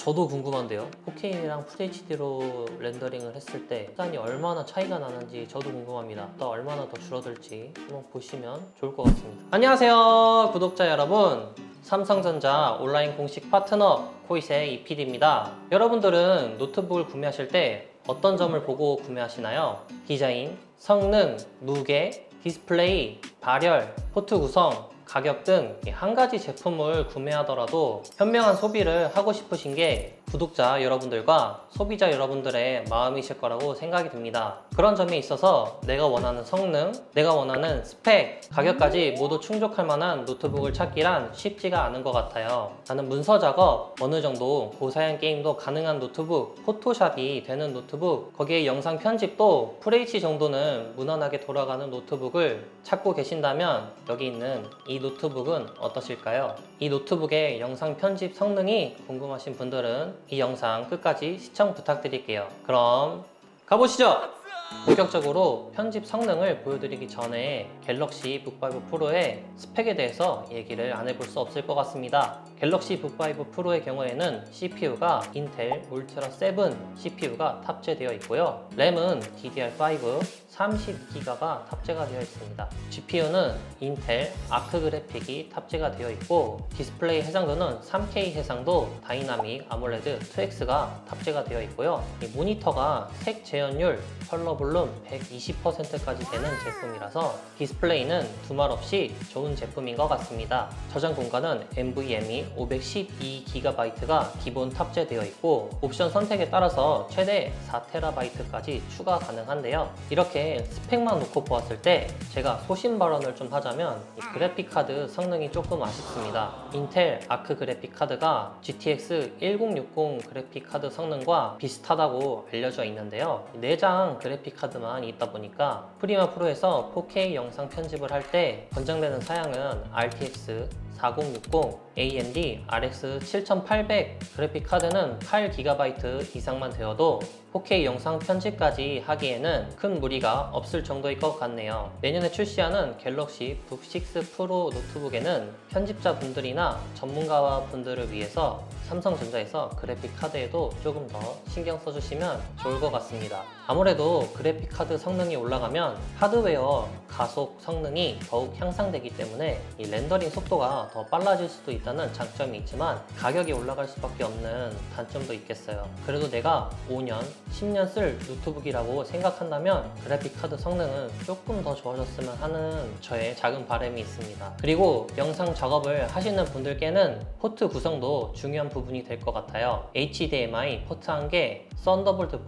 저도 궁금한데요. 4K랑 FHD로 렌더링을 했을 때 시간이 얼마나 차이가 나는지 저도 궁금합니다. 또 얼마나 더 줄어들지 한번 보시면 좋을 것 같습니다. 안녕하세요 구독자 여러분, 삼성전자 온라인 공식 파트너 코이세 이PD입니다. 여러분들은 노트북을 구매하실 때 어떤 점을 보고 구매하시나요? 디자인, 성능, 무게, 디스플레이, 발열, 포트 구성, 가격 등 한 가지 제품을 구매하더라도 현명한 소비를 하고 싶으신 게 구독자 여러분들과 소비자 여러분들의 마음이실 거라고 생각이 듭니다. 그런 점에 있어서 내가 원하는 성능, 내가 원하는 스펙, 가격까지 모두 충족할 만한 노트북을 찾기란 쉽지가 않은 것 같아요. 나는 문서 작업, 어느 정도 고사양 게임도 가능한 노트북, 포토샵이 되는 노트북, 거기에 영상 편집도 FHD 정도는 무난하게 돌아가는 노트북을 찾고 계신다면 여기 있는 이 노트북은 어떠실까요? 이 노트북의 영상 편집 성능이 궁금하신 분들은 이 영상 끝까지 시청 부탁드릴게요. 그럼 가보시죠! 본격적으로 편집 성능을 보여드리기 전에 갤럭시 북5 프로의 스펙에 대해서 얘기를 안 해볼 수 없을 것 같습니다. 갤럭시 북5 프로의 경우에는 CPU가 인텔 울트라 7 CPU가 탑재되어 있고요. 램은 DDR5 32기가가 탑재가 되어 있습니다. GPU는 인텔 아크 그래픽이 탑재가 되어 있고, 디스플레이 해상도는 3K 해상도 다이나믹 아몰레드 2X가 탑재가 되어 있고요. 이 모니터가 색 재현율 컬러 볼륨 120%까지 되는 제품이라서 디스플레이는 두말 없이 좋은 제품인 것 같습니다. 저장 공간은 NVMe 512GB가 기본 탑재되어 있고, 옵션 선택에 따라서 최대 4TB까지 추가 가능한데요. 이렇게 스펙만 놓고 보았을 때 제가 소신 발언을 좀 하자면 이 그래픽카드 성능이 조금 아쉽습니다. 인텔 아크 그래픽카드가 GTX 1060 그래픽카드 성능과 비슷하다고 알려져 있는데요. 내장 그래픽카드만 있다 보니까 프리미어 프로에서 4K 영상 편집을 할 때 권장되는 사양은 RTX 4060, AMD RX 7800 그래픽카드는 8GB 이상만 되어도 4K 영상 편집까지 하기에는 큰 무리가 없을 정도일 것 같네요. 내년에 출시하는 갤럭시 북6 프로 노트북에는 편집자분들이나 전문가분들을 위해서 삼성전자에서 그래픽카드에도 조금 더 신경 써주시면 좋을 것 같습니다. 아무래도 그래픽카드 성능이 올라가면 하드웨어 가속 성능이 더욱 향상되기 때문에 이 렌더링 속도가 더 빨라질 수도 있다는 장점이 있지만 가격이 올라갈 수밖에 없는 단점도 있겠어요. 그래도 내가 5년, 10년 쓸 노트북이라고 생각한다면 그래픽카드 성능은 조금 더 좋아졌으면 하는 저의 작은 바람이 있습니다. 그리고 영상 작업을 하시는 분들께는 포트 구성도 중요한 부분이 될 것 같아요. HDMI 포트 1개, 썬더볼트 4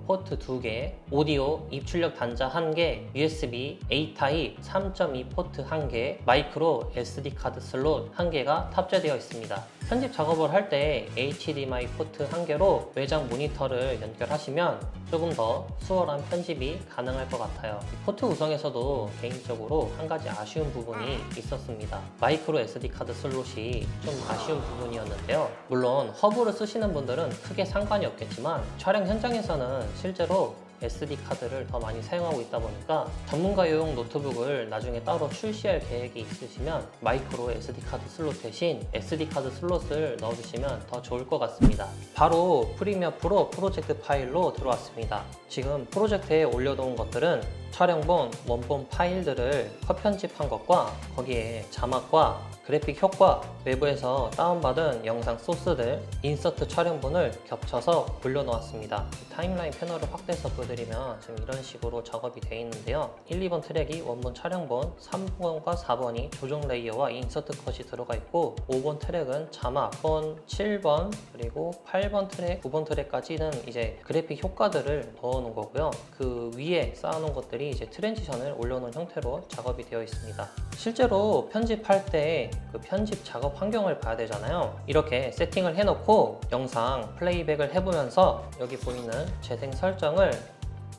포트 2개, 오디오 입출력 단자 1개, USB A 타입 3.2 포트 1개, 마이크로 SD 카드 슬롯 1개가 탑재되어 있습니다. 편집 작업을 할 때 HDMI 포트 1개로 외장 모니터를 연결하시면 조금 더 수월한 편집이 가능할 것 같아요. 포트 구성에서도 개인적으로 한 가지 아쉬운 부분이 있었습니다. 마이크로 SD 카드 슬롯이 좀 아쉬운 부분이었는데요. 물론 허브를 쓰시는 분들은 크게 상관이 없겠지만 촬영 현장에서는 실제로 SD카드를 더 많이 사용하고 있다 보니까 전문가용 노트북을 나중에 따로 출시할 계획이 있으시면 마이크로 SD카드 슬롯 대신 SD카드 슬롯을 넣어주시면 더 좋을 것 같습니다. 바로 프리미어 프로 프로젝트 파일로 들어왔습니다. 지금 프로젝트에 올려놓은 것들은 촬영본 원본 파일들을 컷 편집한 것과 거기에 자막과 그래픽 효과, 외부에서 다운받은 영상 소스들, 인서트 촬영본을 겹쳐서 올려놓았습니다. 타임라인 패널을 확대해서 보여드리면 지금 이런 식으로 작업이 되어 있는데요. 1, 2번 트랙이 원본 촬영본, 3번과 4번이 조정 레이어와 인서트 컷이 들어가 있고, 5번 트랙은 자막, 6번, 7번, 그리고 8번 트랙, 9번 트랙까지는 이제 그래픽 효과들을 넣어놓은 거고요. 그 위에 쌓아놓은 것들이 이제 트랜지션을 올려놓은 형태로 작업이 되어 있습니다. 실제로 편집할 때 그 편집 작업 환경을 봐야 되잖아요. 이렇게 세팅을 해놓고 영상 플레이백을 해보면서 여기 보이는 재생 설정을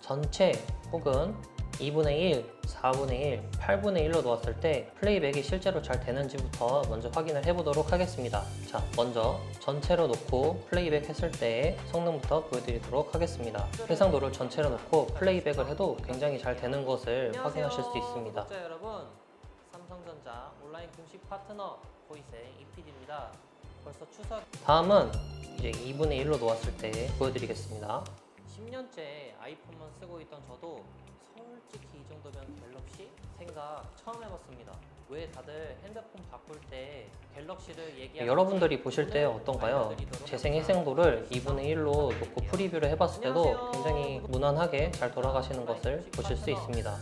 전체 혹은 2분의 1, 4분의 1, 8분의 1로 놓았을 때 플레이백이 실제로 잘 되는지부터 먼저 확인을 해보도록 하겠습니다. 자, 먼저 전체로 놓고 플레이백 했을 때의 성능부터 보여드리도록 하겠습니다. 해상도를 전체로 놓고 플레이백을 해도 굉장히 잘 되는 것을 확인하실 수 있습니다. 여러분, 삼성전자 온라인 공식 파트너 코이세 이PD입니다. 벌써 추석. 다음은 이제 2분의 1로 놓았을 때 보여드리겠습니다. 10년째 아이폰만 쓰고 있던 저도 솔직히 이 정도면 갤럭시 생각 처음 해봤습니다. 왜 다들 핸드폰 바꿀 때 갤럭시를 얘기하는지 여러분들이 보실 때 어떤가요? 재생 해상도를 2분의 1로 놓고 프리뷰를 해봤을 때도 굉장히 무난하게 잘 돌아가시는 것을 보실 수 있습니다.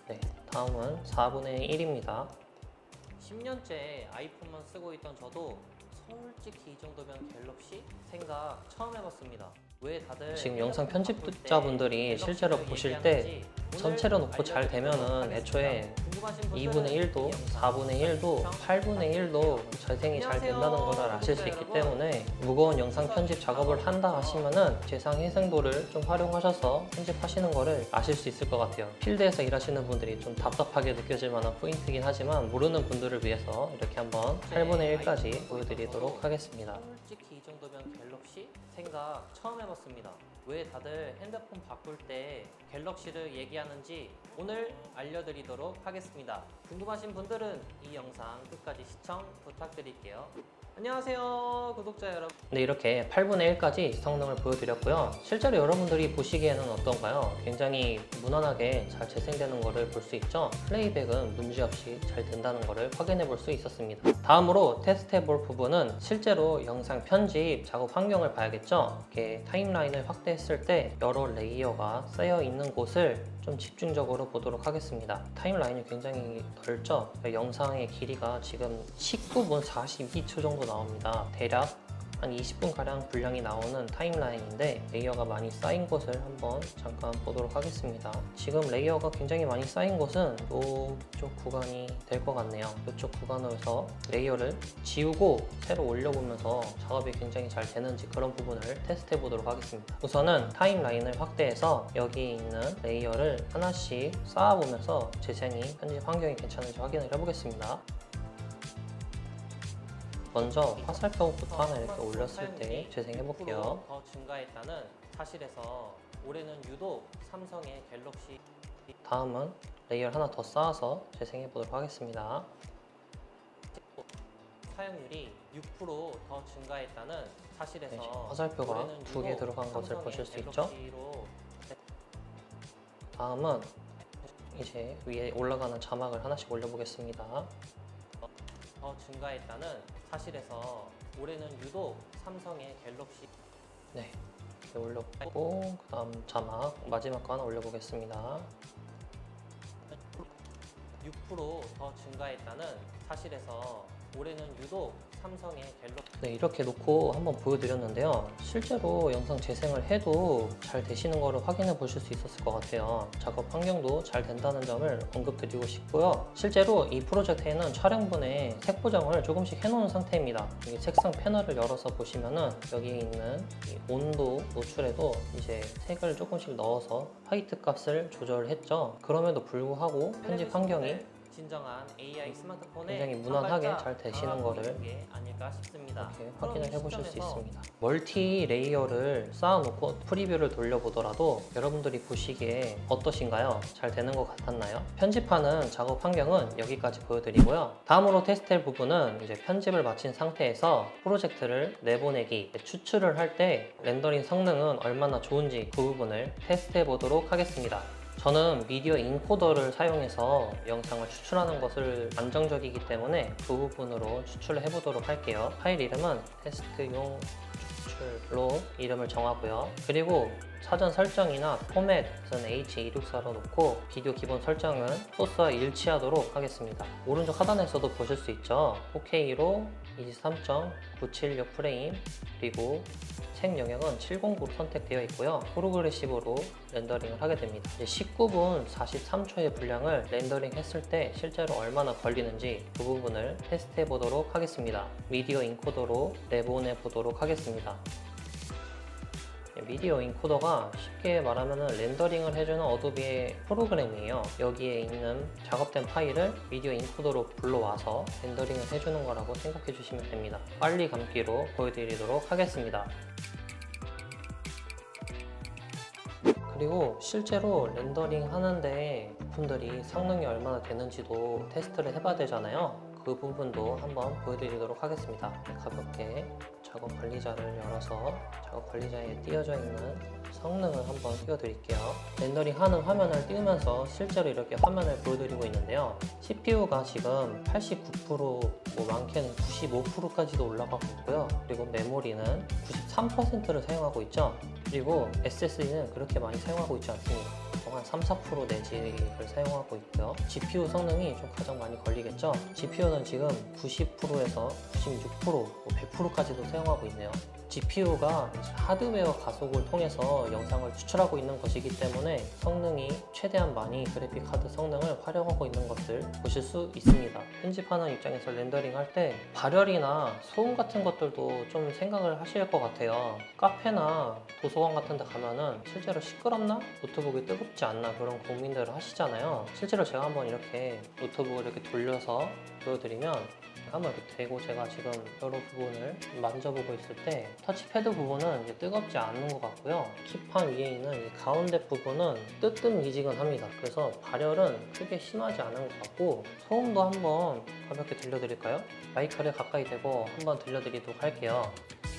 네, 다음은 4분의 1입니다. 10년째 아이폰만 쓰고 있던 저도 솔직히 이 정도면 갤럭시 생각 처음 해봤습니다. 왜 다들 지금 영상 편집자분들이 실제로 보실 때 전체로 놓고 잘 되면은 애초에 2분의 1도, 4분의 1도, 8분의 1도 재생이 잘 된다는 걸 아실 수 있기 때문에 무거운 영상 편집 작업을 한다 하시면은 재생 해상도를 좀 활용하셔서 편집하시는 거를 아실 수 있을 것 같아요. 필드에서 일하시는 분들이 좀 답답하게 느껴질 만한 포인트긴 하지만 모르는 분들을 위해서 이렇게 한번 8분의 1까지 보여드리도록 하겠습니다. 솔직히 이 정도면 갤럭시 생각 처음 해봤습니다. 왜 다들 핸드폰 바꿀 때 갤럭시를 얘기하는지 오늘 알려드리도록 하겠습니다. 궁금하신 분들은 이 영상 끝까지 시청 부탁드릴게요. 안녕하세요 구독자 여러분. 네, 이렇게 8분의 1까지 성능을 보여드렸고요. 실제로 여러분들이 보시기에는 어떤가요? 굉장히 무난하게 잘 재생되는 것을 볼 수 있죠. 플레이백은 문제없이 잘 된다는 것을 확인해 볼 수 있었습니다. 다음으로 테스트해 볼 부분은 실제로 영상 편집 작업 환경을 봐야겠죠. 이렇게 타임라인을 확대했을 때 여러 레이어가 쌓여 있는 곳을 좀 집중적으로 보도록 하겠습니다. 타임라인이 굉장히 넓죠. 영상의 길이가 지금 19분 42초 정도 나옵니다. 대략 한 20분가량 분량이 나오는 타임라인인데 레이어가 많이 쌓인 곳을 한번 잠깐 보도록 하겠습니다. 지금 레이어가 굉장히 많이 쌓인 곳은 이쪽 구간이 될 것 같네요. 이쪽 구간에서 레이어를 지우고 새로 올려보면서 작업이 굉장히 잘 되는지 그런 부분을 테스트 해보도록 하겠습니다. 우선은 타임라인을 확대해서 여기 있는 레이어를 하나씩 쌓아보면서 재생이 편집 환경이 괜찮은지 확인을 해보겠습니다. 먼저 화살표부터 하나 이렇게 올렸을 때 재생해볼게요. 더 증가했다는 사실에서 올해는 유독 삼성의 갤럭시. 다음은 레이어를 하나 더 쌓아서 재생해보도록 하겠습니다. 사용률이 6%더 증가했다는 사실에서 네, 화살표가 2개 들어간 것을 보실 수 있죠. 다음은 이제 위에 올라가는 자막을 하나씩 올려보겠습니다. 더 증가했다는 사실에서 올해는 유독 삼성의 갤럭시. 네, 이렇게 올렸고 그 다음 자막 마지막 거 하나 올려보겠습니다. 6%더 증가했다는 사실에서 올해는 유독 삼성의 갤럭시. 네, 이렇게 놓고 한번 보여드렸는데요. 실제로 영상 재생을 해도 잘 되시는 거를 확인해 보실 수 있었을 것 같아요. 작업 환경도 잘 된다는 점을 언급드리고 싶고요. 실제로 이 프로젝트에는 촬영분에 색 보정을 조금씩 해놓은 상태입니다. 이 색상 패널을 열어서 보시면은 여기에 있는 이 온도 노출에도 이제 색을 조금씩 넣어서 화이트 값을 조절했죠. 그럼에도 불구하고 편집 환경이 진정한 AI 스마트폰에 굉장히 무난하게 잘 되시는 거를 아닐까 싶습니다. 이렇게 확인을 해보실 수 있습니다. 멀티 레이어를 쌓아놓고 프리뷰를 돌려보더라도 여러분들이 보시기에 어떠신가요? 잘 되는 것 같았나요? 편집하는 작업 환경은 여기까지 보여드리고요. 다음으로 테스트할 부분은 이제 편집을 마친 상태에서 프로젝트를 내보내기, 추출을 할 때 렌더링 성능은 얼마나 좋은지 그 부분을 테스트해 보도록 하겠습니다. 저는 미디어 인코더를 사용해서 영상을 추출하는 것을 안정적이기 때문에 그 부분으로 추출을 해보도록 할게요. 파일 이름은 테스트용 추출로 이름을 정하고요. 그리고 사전 설정이나 포맷은 H264로 놓고 비디오 기본 설정은 소스와 일치하도록 하겠습니다. 오른쪽 하단에서도 보실 수 있죠. 4K로 23.976프레임 그리고 책 영역은 709로 선택되어 있고요. 프로그레시브로 렌더링을 하게 됩니다. 19분 43초의 분량을 레ን더링 했을 때 실제로 얼마나 걸리는지 그 부분을 테스트해 보도록 하겠습니다. 미디어 인코더로 내보내 보도록 하겠습니다. 미디어 인코더가 쉽게 말하면 렌더링을 해주는 어도비의 프로그램이에요. 여기에 있는 작업된 파일을 미디어 인코더로 불러와서 렌더링을 해주는 거라고 생각해 주시면 됩니다. 빨리 감기로 보여드리도록 하겠습니다. 그리고 실제로 렌더링 하는데 부품들이 성능이 얼마나 되는지도 테스트를 해봐야 되잖아요. 그 부분도 한번 보여드리도록 하겠습니다. 가볍게 작업 관리자를 열어서 작업 관리자에 띄어져 있는 성능을 한번 띄워드릴게요. 렌더링 하는 화면을 띄우면서 실제로 이렇게 화면을 보여드리고 있는데요. CPU가 지금 89%, 뭐 많게는 95%까지도 올라가고 있고요. 그리고 메모리는 93%를 사용하고 있죠. 그리고 SSD는 그렇게 많이 사용하고 있지 않습니다. 한 3, 4% 내지를 사용하고 있고요. GPU 성능이 좀 가장 많이 걸리겠죠. GPU는 지금 90%에서 96%, 100%까지도 사용하고 있네요. GPU가 하드웨어 가속을 통해서 영상을 추출하고 있는 것이기 때문에 성능이 최대한 많이 그래픽카드 성능을 활용하고 있는 것을 보실 수 있습니다. 편집하는 입장에서 렌더링 할 때 발열이나 소음 같은 것들도 좀 생각을 하실 것 같아요. 카페나 도서관 같은 데 가면은 실제로 시끄럽나? 노트북이 뜨겁지 않나? 그런 고민들을 하시잖아요. 실제로 제가 한번 이렇게 노트북을 이렇게 돌려서 보여드리면 한번 이렇게 대고 제가 지금 여러 부분을 만져보고 있을 때 터치패드 부분은 이제 뜨겁지 않은 것 같고요. 키판 위에 있는 이 가운데 부분은 뜨뜻미지근합니다. 그래서 발열은 크게 심하지 않은 것 같고 소음도 한번 가볍게 들려드릴까요? 마이크를 가까이 대고 한번 들려드리도록 할게요.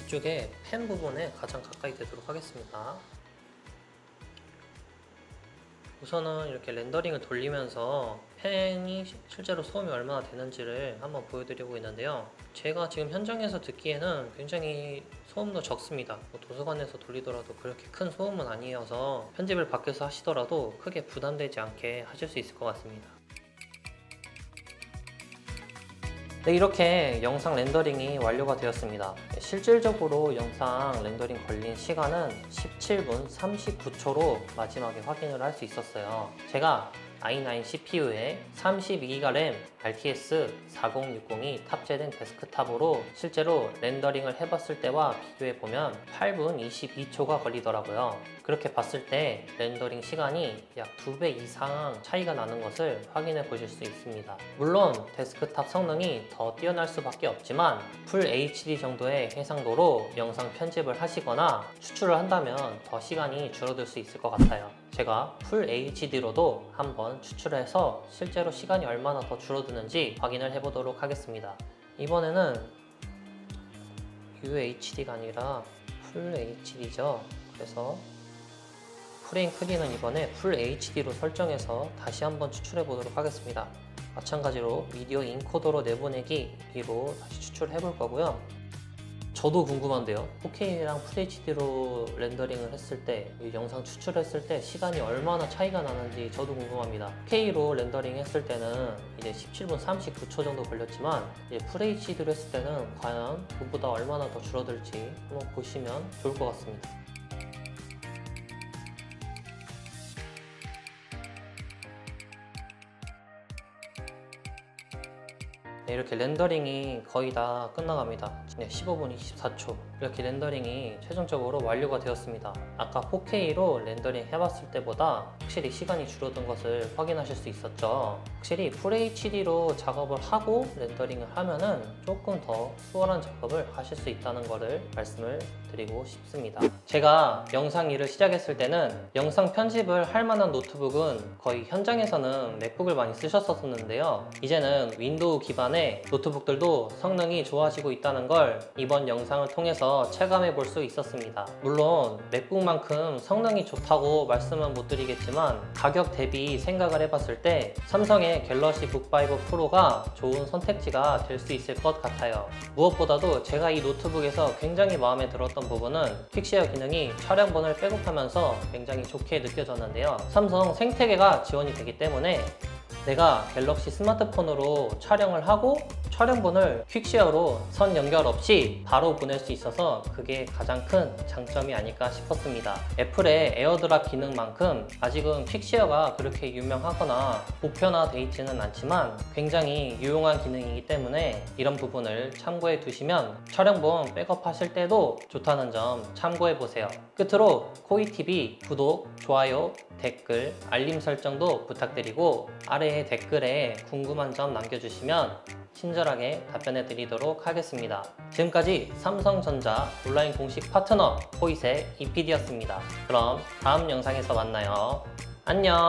이쪽에 펜 부분에 가장 가까이 대도록 하겠습니다. 우선은 이렇게 렌더링을 돌리면서 펜이 실제로 소음이 얼마나 되는지를 한번 보여드리고 있는데요. 제가 지금 현장에서 듣기에는 굉장히 소음도 적습니다. 도서관에서 돌리더라도 그렇게 큰 소음은 아니어서 편집을 밖에서 하시더라도 크게 부담되지 않게 하실 수 있을 것 같습니다. 네, 이렇게 영상 렌더링이 완료가 되었습니다. 실질적으로 영상 렌더링 걸린 시간은 17분 39초로 마지막에 확인을 할 수 있었어요. 제가 i9 CPU에 32GB 램 RTX 4060이 탑재된 데스크탑으로 실제로 렌더링을 해봤을 때와 비교해보면 8분 22초가 걸리더라고요. 그렇게 봤을 때 렌더링 시간이 약 2배 이상 차이가 나는 것을 확인해 보실 수 있습니다. 물론 데스크탑 성능이 더 뛰어날 수밖에 없지만 풀 HD 정도의 해상도로 영상 편집을 하시거나 추출을 한다면 더 시간이 줄어들 수 있을 것 같아요. 제가 풀 HD로도 한번 추출해서 실제로 시간이 얼마나 더 줄어드는지 확인을 해보도록 하겠습니다. 이번에는 UHD가 아니라 풀 HD죠. 그래서 프레임 크기는 이번에 풀 HD로 설정해서 다시 한번 추출해 보도록 하겠습니다. 마찬가지로 미디어 인코더로 내보내기로 다시 추출해 볼 거고요. 저도 궁금한데요. 4K랑 FHD로 렌더링을 했을 때, 영상 추출했을 때 시간이 얼마나 차이가 나는지 저도 궁금합니다. 4K로 렌더링 했을 때는 이제 17분 39초 정도 걸렸지만 이제 FHD로 했을 때는 과연 그보다 얼마나 더 줄어들지 한번 보시면 좋을 것 같습니다. 네, 이렇게 렌더링이 거의 다 끝나갑니다. 15분 24초 이렇게 렌더링이 최종적으로 완료가 되었습니다. 아까 4K로 렌더링 해봤을 때보다 확실히 시간이 줄어든 것을 확인하실 수 있었죠. 확실히 FHD로 작업을 하고 렌더링을 하면은 조금 더 수월한 작업을 하실 수 있다는 것을 말씀을 드리고 싶습니다. 제가 영상 일을 시작했을 때는 영상 편집을 할 만한 노트북은 거의 현장에서는 맥북을 많이 쓰셨었는데요. 이제는 윈도우 기반의 노트북들도 성능이 좋아지고 있다는 걸 이번 영상을 통해서 체감해 볼 수 있었습니다. 물론 맥북만큼 성능이 좋다고 말씀은 못 드리겠지만 가격 대비 생각을 해봤을 때 삼성의 갤럭시 북5 프로가 좋은 선택지가 될 수 있을 것 같아요. 무엇보다도 제가 이 노트북에서 굉장히 마음에 들었던 부분은 퀵쉐어 기능이 촬영본을 백업하면서 굉장히 좋게 느껴졌는데요. 삼성 생태계가 지원이 되기 때문에 내가 갤럭시 스마트폰으로 촬영을 하고 촬영본을 퀵쉐어로 선 연결 없이 바로 보낼 수 있어서 그게 가장 큰 장점이 아닐까 싶었습니다. 애플의 에어드랍 기능만큼 아직은 퀵쉐어가 그렇게 유명하거나 보편화되어 있지는 않지만 굉장히 유용한 기능이기 때문에 이런 부분을 참고해 두시면 촬영본 백업하실 때도 좋다는 점 참고해 보세요. 끝으로 코이TV 구독, 좋아요, 댓글, 알림 설정도 부탁드리고 아래에 댓글에 궁금한 점 남겨주시면 친절하게 답변해 드리도록 하겠습니다. 지금까지 삼성전자 온라인 공식 파트너 코이의 이PD였습니다. 그럼 다음 영상에서 만나요. 안녕.